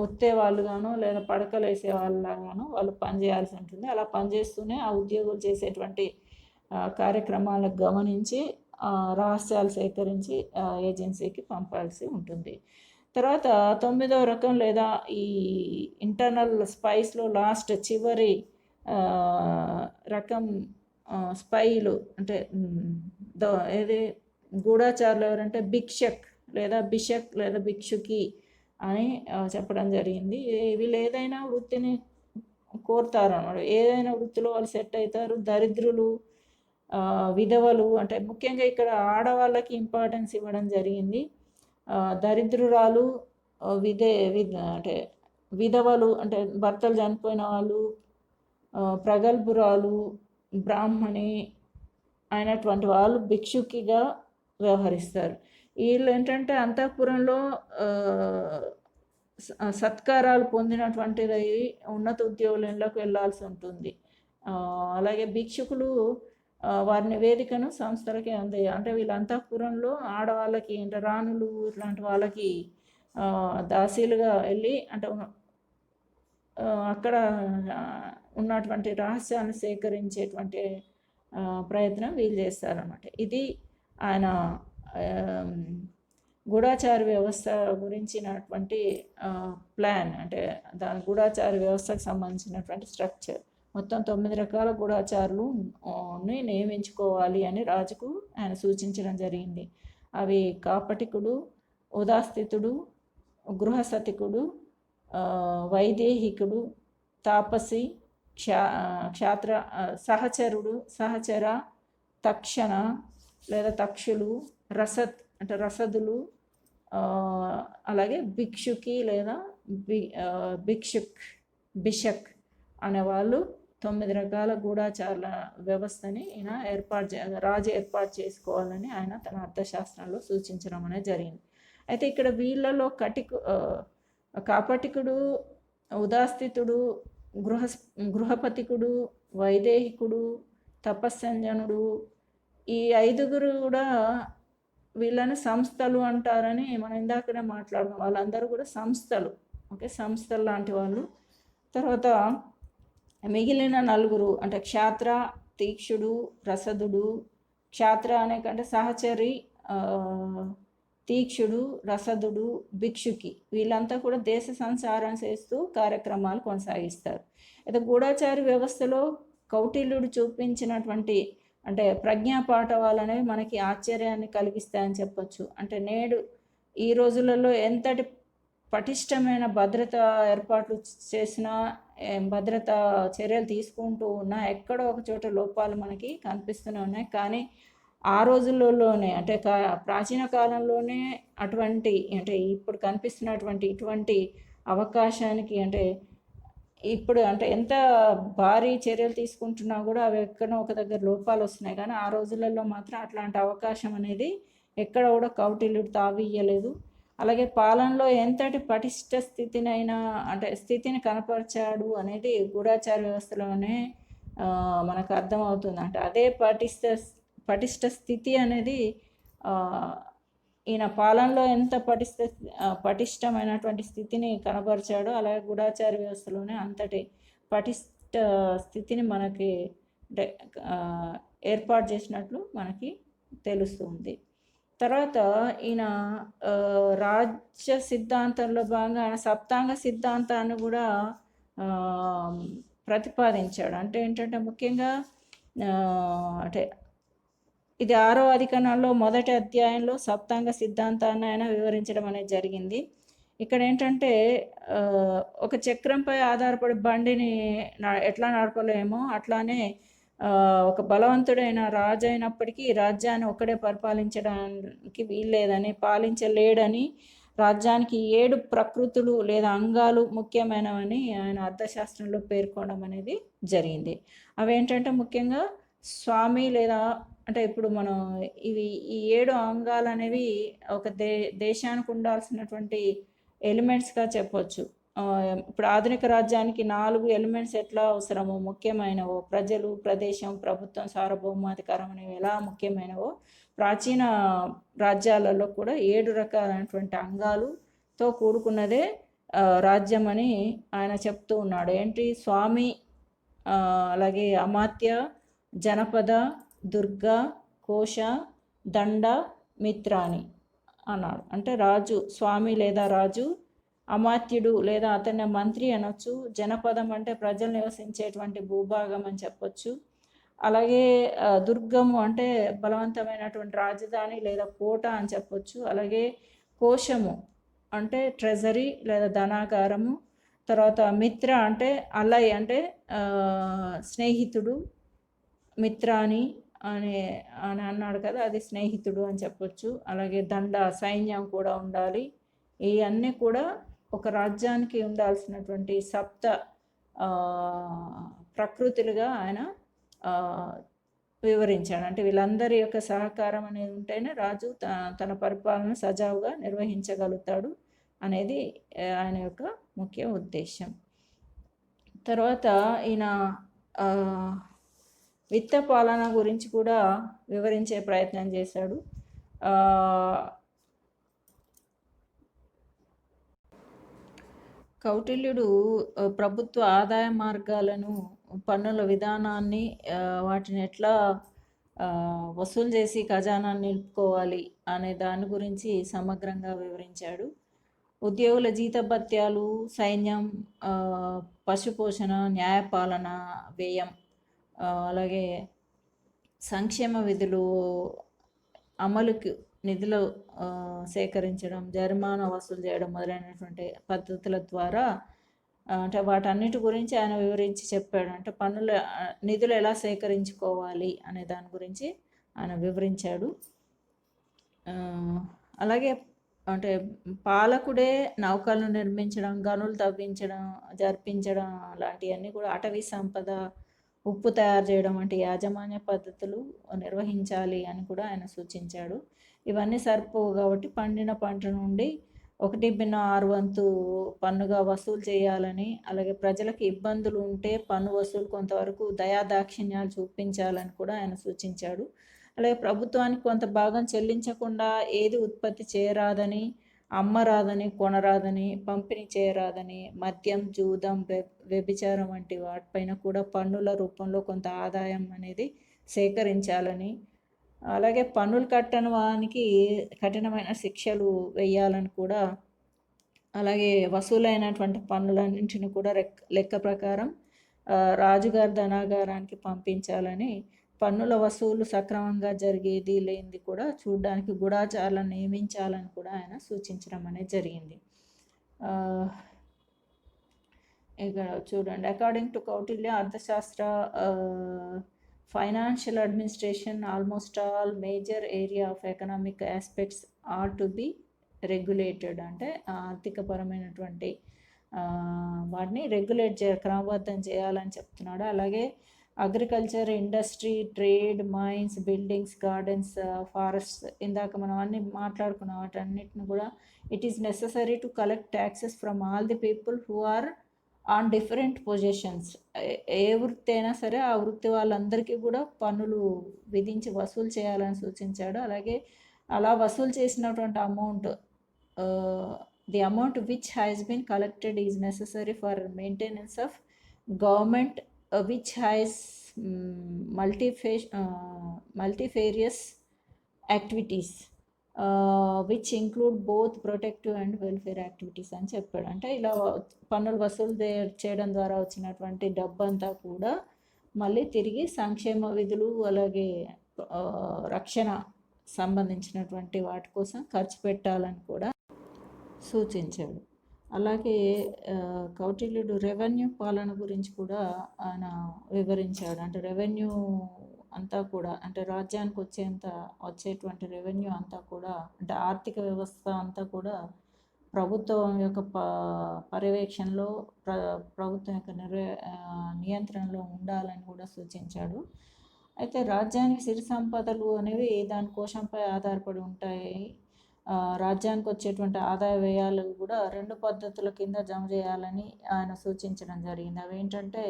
ఒత్తే వాళ్ళు గాను, లేదా పడకలు వేసే వాళ్ళగాను వాళ్ళు పనిచేయాల్సి ఉంటుంది. అలా పనిచేస్తూనే ఆ ఉద్యోగులు చేసేటువంటి కార్యక్రమాలకు గమనించి రహస్యాలు సేకరించి ఏజెన్సీకి పంపాల్సి ఉంటుంది. తర్వాత 9వ రకం లేదా ఈ ఇంటర్నల్ స్పైస్లో చివరి రకం స్పైలు అంటే ఏది గూఢచారులు ఎవరంటే భిక్షక్ లేదా బిషక్ లేదా భిక్షుకి అని చెప్పడం జరిగింది. వీళ్ళు ఏదైనా వృత్తిని కోరుతారు అన్నమాట. ఏదైనా వృత్తిలో వాళ్ళు సెట్ అవుతారు. దరిద్రులు, విధవలు అంటే ముఖ్యంగా ఇక్కడ ఆడవాళ్ళకి ఇంపార్టెన్స్ ఇవ్వడం జరిగింది. దరిద్రురాలు, అంటే విధవలు అంటే భర్తలు చనిపోయిన వాళ్ళు, ప్రగల్భురాలు, బ్రాహ్మణి అయినటువంటి వాళ్ళు భిక్షుకిగా వ్యవహరిస్తారు. వీళ్ళు ఏంటంటే అంతఃపురంలో సత్కారాలు పొందినటువంటిది ఉన్నత ఉద్యోగులకు వెళ్ళాల్సి ఉంటుంది. అలాగే భిక్షుకులు వారి నివేదికను సంస్థలకి అంటే వీళ్ళ అంతఃపురంలో ఆడవాళ్ళకి అంటే రాణులు ఇట్లాంటి వాళ్ళకి దాసీలుగా వెళ్ళి అంటే అక్కడ ఉన్నటువంటి రహస్యాన్ని సేకరించేటువంటి ప్రయత్నం వీళ్ళు చేస్తారన్నమాట. ఇది ఆయన గూఢాచార వ్యవస్థ గురించినటువంటి ప్లాన్, అంటే దాని గూఢాచార వ్యవస్థకు సంబంధించినటువంటి స్ట్రక్చర్. మొత్తం 9 రకాల గూఢాచారులని నియమించుకోవాలి అని రాజుకు ఆయన సూచించడం జరిగింది. అవి కాపటికుడు, ఉదాస్థితుడు, గృహసతికుడు, వైదేహికుడు, తాపసి, క్షాత్ర, సహచర, తక్షణ లేదా తక్షులు, రసత్ అంటే రసదులు, అలాగే భిక్షుకి లేదా బిషక్ అనేవాళ్ళు 9 రకాల గూఢాచారుల వ్యవస్థని రాజు ఏర్పాటు చేసుకోవాలని ఆయన తన అర్థశాస్త్రంలో సూచించడం అనేది జరిగింది. అయితే ఇక్కడ వీళ్ళలో కాపటికుడు, ఉదాస్థితుడు, గృహపతికుడు, వైదేహికుడు, తపస్సంజనుడు, ఈ 5గురు కూడా వీళ్ళని సంస్థలు అంటారని మనం ఇందాకనే మాట్లాడుకున్నాం. వాళ్ళందరూ కూడా సంస్థలు, ఓకే, సంస్థలు లాంటి వాళ్ళు. తర్వాత మిగిలిన 4 అంటే క్షాత్ర, తీక్షుడు, రసదుడు. క్షాత్ర అనే కంటే సహచరి, తీక్షుడు, రసదుడు, భిక్షుకి వీళ్ళంతా కూడా దేశ సంచారం చేస్తూ కార్యక్రమాలు కొనసాగిస్తారు. అయితే గూఢాచారి వ్యవస్థలో కౌటిల్యుడు చూపించినటువంటి అంటే ప్రజ్ఞాపాఠవాలు అనేవి మనకి ఆశ్చర్యాన్ని కలిగిస్తాయని చెప్పొచ్చు. అంటే నేడు ఈ రోజులలో ఎంతటి పటిష్టమైన భద్రత ఏర్పాట్లు చేసినా, భద్రతా చర్యలు తీసుకుంటూ ఉన్నా ఎక్కడో ఒక చోట లోపాలు మనకి కనిపిస్తూనే ఉన్నాయి. కానీ ఆ రోజులలోనే అంటే ప్రాచీన కాలంలోనే అటువంటి అంటే ఇప్పుడు కనిపిస్తున్నటువంటి ఇటువంటి అవకాశానికి అంటే ఇప్పుడు అంటే ఎంత భారీ చర్యలు తీసుకుంటున్నా కూడా అవి ఎక్కడో ఒక దగ్గర లోపాలు వస్తున్నాయి. కానీ ఆ రోజులలో మాత్రం అట్లాంటి అవకాశం అనేది ఎక్కడ కూడా కౌటిల్యుడు తావియ్యలేదు. అలాగే పాలనలో ఎంతటి పటిష్ట స్థితినైనా అంటే స్థితిని కనపరిచాడు అనేది గూఢాచార వ్యవస్థలోనే మనకు అర్థమవుతుంది. అంటే అదే పటిష్ట స్థితి అనేది ఈయన పాలనలో ఎంత పటిష్టమైనటువంటి స్థితిని కనబరిచాడో అలాగే గూఢాచార వ్యవస్థలోనే అంతటి పటిష్ట స్థితిని మనకి ఏర్పాటు చేసినట్లు మనకి తెలుస్తుంది. తర్వాత ఈయన రాజ్య సిద్ధాంతంలో భాగంగా ఆయన సప్తాంగ సిద్ధాంతాన్ని కూడా ప్రతిపాదించాడు. అంటే ఏంటంటే ముఖ్యంగా అంటే ఇది 6వ అధికరణంలో మొదటి అధ్యాయంలో సప్తాంగ సిద్ధాంతాన్ని ఆయన వివరించడం అనేది జరిగింది. ఇక్కడ ఏంటంటే ఒక చక్రంపై ఆధారపడి బండిని ఎట్లా నడపలేమో అట్లానే ఒక బలవంతుడైన రాజు అయినప్పటికీ రాజ్యాన్ని ఒక్కడే పరిపాలించడానికి వీల్లేదని, పాలించలేడని, రాజ్యానికి 7 ప్రకృతులు లేదా అంగాలు ముఖ్యమైనవని ఆయన అర్థశాస్త్రంలో పేర్కొనడం అనేది జరిగింది. అవేంటంటే ముఖ్యంగా స్వామి లేదా అంటే ఇప్పుడు మనం ఈ 7 అంగాలు అనేవి ఒక దేశానికి ఉండాల్సినటువంటి ఎలిమెంట్స్గా చెప్పొచ్చు. ఇప్పుడు ఆధునిక రాజ్యానికి 4 ఎలిమెంట్స్ ఎట్లా అవసరమో ముఖ్యమైనవో, ప్రజలు, ప్రదేశం, ప్రభుత్వం, సార్వభౌమాధికారం అనేవి ఎలా ముఖ్యమైనవో ప్రాచీన రాజ్యాలలో కూడా 7 రకాలైనటువంటి అంగాలుతో కూడుకున్నదే రాజ్యం అని ఆయన చెప్తూ ఉన్నాడు. ఏంటి? స్వామి, అలాగే అమాత్య, జనపద, దుర్గ, కోశ, దండ, మిత్రాని అన్నాడు. అంటే రాజు, స్వామి లేదా రాజు, అమాత్యుడు లేదా అతన్ని మంత్రి అనొచ్చు, జనపదం అంటే ప్రజలు నివసించేటువంటి భూభాగం అని చెప్పొచ్చు, అలాగే దుర్గము అంటే బలవంతమైనటువంటి రాజధాని లేదా కోట అని చెప్పొచ్చు. అలాగే కోశము అంటే ట్రెజరీ లేదా ధనాగారము. తర్వాత మిత్ర అంటే అలయ్ అంటే స్నేహితుడు, మిత్రాని అని అని అన్నాడు కదా, అది స్నేహితుడు అని చెప్పొచ్చు. అలాగే దండ సైన్యం కూడా ఉండాలి. ఇవన్నీ కూడా ఒక రాజ్యానికి ఉండాల్సినటువంటి సప్త ప్రకృతులుగా ఆయన వివరించాడు. అంటే వీళ్ళందరి యొక్క సహకారం అనేది ఉంటేనే రాజు తన పరిపాలన సజావుగా నిర్వహించగలుగుతాడు అనేది ఆయన యొక్క ముఖ్య ఉద్దేశం. తర్వాత ఈయన విత్త పాలన గురించి కూడా వివరించే ప్రయత్నం చేశాడు. కౌటిల్యుడు ప్రభుత్వ ఆదాయ మార్గాలను, పన్నుల విధానాన్ని, వాటిని ఎట్లా వసూలు చేసి ఖజానాన్ని నిలుపుకోవాలి అనే దాని గురించి సమగ్రంగా వివరించాడు. ఉద్యోగుల జీతభత్యాలు, సైన్యం, పశుపోషణ, న్యాయపాలన వ్యయం, అలాగే సంక్షేమ విధులు అమలుకు నిధులు సేకరించడం, జరిమానా వసూలు చేయడం మొదలైనటువంటి పద్ధతుల ద్వారా అంటే వాటన్నిటి గురించి ఆయన వివరించి చెప్పాడు. అంటే పన్నుల నిధులు ఎలా సేకరించుకోవాలి అనే దాని గురించి ఆయన వివరించాడు. అలాగే అంటే పాలకుడే నౌకలను నిర్మించడం, గనులు తవ్వించడం, జరిపించడం లాంటివన్నీ కూడా అటవీ సంపద, ఉప్పు తయారు చేయడం వంటి యాజమాన్య పద్ధతులు నిర్వహించాలి అని కూడా ఆయన సూచించాడు. ఇవన్నీ సరిపోవు కాబట్టి పండిన పంట నుండి 1/6 వంతు పన్నుగా వసూలు చేయాలని, అలాగే ప్రజలకు ఇబ్బందులు ఉంటే పన్ను వసూలు కొంతవరకు దయాదాక్షిణ్యాలు చూపించాలని కూడా ఆయన సూచించాడు. అలాగే ప్రభుత్వానికి కొంత భాగం చెల్లించకుండా ఏది ఉత్పత్తి చేయరాదని, అమ్మరాదని, కొనరాదని, పంపిణీ చేయరాదని, మద్యం, జూదం, వ్యభిచారం వంటి వాటిపైన కూడా పన్నుల రూపంలో కొంత ఆదాయం అనేది సేకరించాలని, అలాగే పన్నులు కట్టని వానికి కఠినమైన శిక్షలు వేయాలని కూడా, అలాగే వసూలైనటువంటి పన్నులన్నింటిని కూడా లెక్క ప్రకారం రాజుగారి ధనాగారానికి పంపించాలని, పన్నుల వసూలు సక్రమంగా జరిగేది లేనిది కూడా చూడడానికి గూఢచారులను నియమించాలని కూడా ఆయన సూచించడం అనేది జరిగింది. ఇక్కడ చూడండి, according to Kautilya Arthashastra financial administration almost all major area of economic aspects are to be regulated. అంటే ఆర్థికపరమైనటువంటి వాటిని రెగ్యులేట్ క్రమబద్ధం చేయాలని చెప్తున్నాడు. అలాగే agriculture, industry, trade, mines, buildings, gardens, forests, ఇందాక మనం అన్ని మాట్లాడుకున్నాం. వాటన్నిటిని కూడా it is necessary to collect taxes from all the people who are on different positions. ఏ వృత్తి అయినా సరే ఆ వృత్తి వాళ్ళందరికీ కూడా పన్నులు విధించి వసూలు చేయాలని సూచించాడు. అలాగే అలా వసూలు చేసినటువంటి amount, the amount which has been collected is necessary for maintenance of government which has multifarious activities which include both protective and welfare activities అని చెప్పాడు. అంటే ఇలా పన్నులు వసూలు చేయడం ద్వారా వచ్చినటువంటి డబ్బంతా కూడా మళ్ళీ తిరిగి సంక్షేమ విధులు, అలాగే రక్షణ సంబంధించినటువంటి వాటి కోసం ఖర్చు పెట్టాలని కూడా సూచించాడు. అలాగే కౌటిల్యుడు రెవెన్యూ పాలన గురించి కూడా ఆయన వివరించాడు. అంటే రెవెన్యూ అంతా కూడా, అంటే రాజ్యానికి వచ్చేటువంటి రెవెన్యూ అంతా కూడా, అంటే ఆర్థిక వ్యవస్థ అంతా కూడా ప్రభుత్వం యొక్క పర్యవేక్షణలో, ప్రభుత్వం యొక్క నియంత్రణలో ఉండాలని కూడా సూచించాడు. అయితే రాజ్యానికి సిరి సంపదలు అనేవి దాని కోశంపై ఆధారపడి ఉంటాయి. రాజ్యానికి వచ్చేటువంటి ఆదాయ వ్యయాలు కూడా 2 పద్ధతుల కింద జమ చేయాలని ఆయన సూచించడం జరిగింది. అవి ఏంటంటే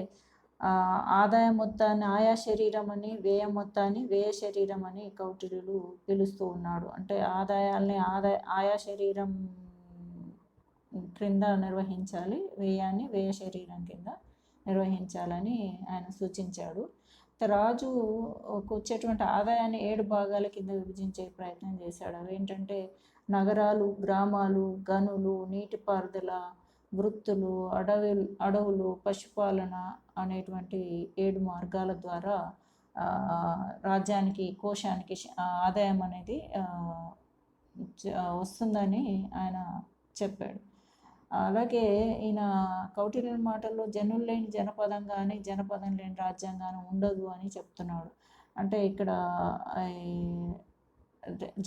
ఆదాయ మొత్తాన్ని ఆయా శరీరం అని, వ్యయ మొత్తాన్ని వ్యయ శరీరం అని కౌటిల్యుడు పిలుస్తూ ఉన్నాడు. అంటే ఆదాయాల్ని ఆయా శరీరం క్రింద నిర్వహించాలి, వ్యయాన్ని వ్యయ శరీరం కింద నిర్వహించాలని ఆయన సూచించాడు. రాజుకు వచ్చేటువంటి ఆదాయాన్ని 7 భాగాల కింద విభజించే ప్రయత్నం చేశాడు. అవి ఏంటంటే నగరాలు, గ్రామాలు, గనులు, నీటిపారుదల, వృత్తులు, అడవులు, పశుపాలన అనేటువంటి 7 మార్గాల ద్వారా రాజ్యానికి కోశానికి ఆదాయం అనేది వస్తుందని ఆయన చెప్పాడు. అలాగే ఈయన కౌటిల్యుని మాటల్లో జనులు లేని జనపదం కానీ జనపదం లేని రాజ్యాంగాన్ని ఉండదు అని చెప్తున్నాడు. అంటే ఇక్కడ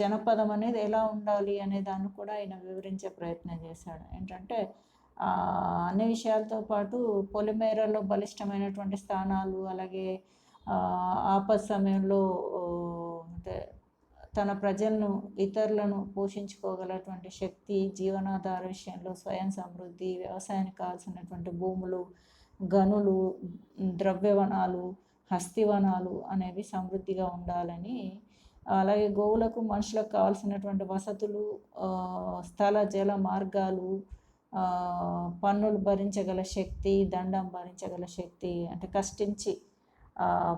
జనపదం అనేది ఎలా ఉండాలి అనే దాన్ని కూడా ఆయన వివరించే ప్రయత్నం చేశాడు. ఏంటంటే అన్ని విషయాలతో పాటు పొలిమేరలో బలిష్టమైనటువంటి స్థానాలు, అలాగే ఆపద సమయంలో అంటే తన ప్రజలను ఇతరులను పోషించుకోగలటువంటి శక్తి, జీవనాధార విషయంలో స్వయం సమృద్ధి, వ్యవసాయానికి కావాల్సినటువంటి భూములు, గనులు, ద్రవ్యవనాలు, హస్తివనాలు అనేవి సమృద్ధిగా ఉండాలని, అలాగే గోవులకు మనుషులకు కావాల్సినటువంటి వసతులు, స్థల జల మార్గాలు, పన్నులు భరించగల శక్తి, దండం భరించగల శక్తి, అంటే కష్టించి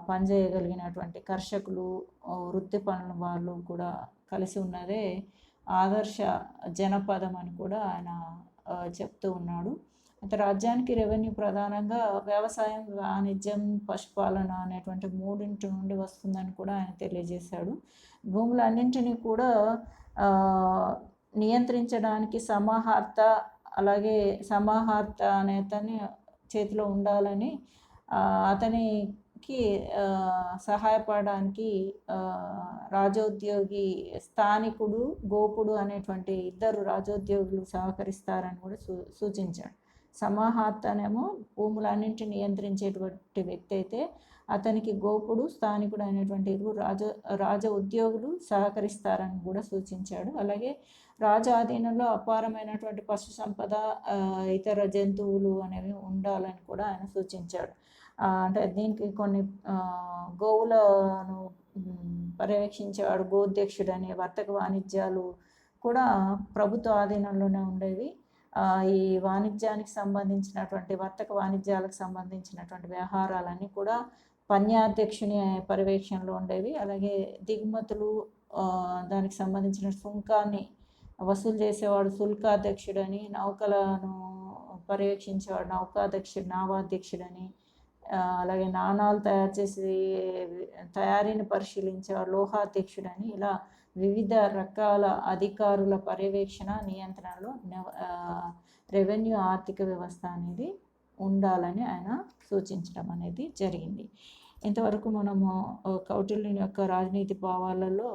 పనిచేయగలిగినటువంటి కర్షకులు, వృత్తి పనుల వాళ్ళు కూడా కలిసి ఉన్నదే ఆదర్శ జనపదం అని కూడా ఆయన చెప్తూ ఉన్నాడు. అయితే రాజ్యానికి రెవెన్యూ ప్రధానంగా వ్యవసాయం, వాణిజ్యం, పశుపాలన అనేటువంటి మూడింటి నుండి వస్తుందని కూడా ఆయన తెలియజేశాడు. భూములన్నింటినీ కూడా నియంత్రించడానికి సమాహర్త, అలాగే సమాహర్త అనే అతని చేతిలో ఉండాలని, అతనికి సహాయపడడానికి రాజోద్యోగి, స్థానికుడు, గోపుడు అనేటువంటి ఇద్దరు రాజోద్యోగులు సహకరిస్తారని కూడా సూచించాడు. సమాహర్తనేమో భూములన్నింటినీ నియంత్రించేటువంటి వ్యక్తి అయితే, అతనికి గోపుడు, స్థానికుడు అనేటువంటి ఇరువురు రాజ ఉద్యోగులు సహకరిస్తారని కూడా సూచించాడు. అలాగే రాజు ఆధీనంలో అపారమైనటువంటి పశు సంపద, ఇతర జంతువులు అనేవి ఉండాలని కూడా ఆయన సూచించాడు. అంటే దీనికి కొన్ని గోవులను పర్యవేక్షించేవాడు గోధ్యక్షుడు అనే వర్తక వాణిజ్యాలు కూడా ప్రభుత్వ ఆధీనంలోనే ఉండేవి. ఈ వాణిజ్యానికి సంబంధించినటువంటి వర్తక వాణిజ్యాలకు సంబంధించినటువంటి వ్యవహారాలన్నీ కూడా పన్యాధ్యక్షుని పర్యవేక్షణలో ఉండేవి. అలాగే దిగుమతులు, దానికి సంబంధించిన సుంకాన్ని వసూలు చేసేవాడు శుల్కాధ్యక్షుడని, నౌకలను పర్యవేక్షించేవాడు నౌకాధ్యక్షుడు, నావాధ్యక్షుడని, అలాగే నాణాలు తయారు చేసి తయారీని పరిశీలించేవాడు లోహాధ్యక్షుడని, ఇలా వివిధ రకాల అధికారుల పర్యవేక్షణ, నియంత్రణలో రెవెన్యూ ఆర్థిక వ్యవస్థ అనేది ఉండాలని ఆయన సూచించడం అనేది జరిగింది. ఇంతవరకు మనము కౌటిల్యుని యొక్క రాజనీతి భావాలలో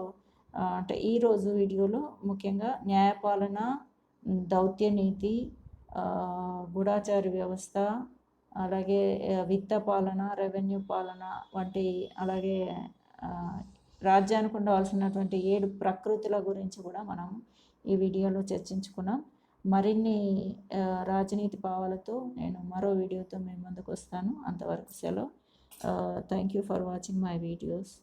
అంటే ఈరోజు వీడియోలో ముఖ్యంగా న్యాయపాలన, దౌత్యనీతి, గూఢాచార వ్యవస్థ, అలాగే విత్త పాలన, రెవెన్యూ పాలన వంటి, అలాగే రాజ్యానికి ఉండవలసినటువంటి 7 ప్రకృతుల గురించి కూడా మనం ఈ వీడియోలో చర్చించుకున్నాం. మరిన్ని రాజనీతి భావాలతో నేను మరో వీడియోతో మీ ముందుకు వస్తాను. అంతవరకు సెలవు. Thank you for watching my videos.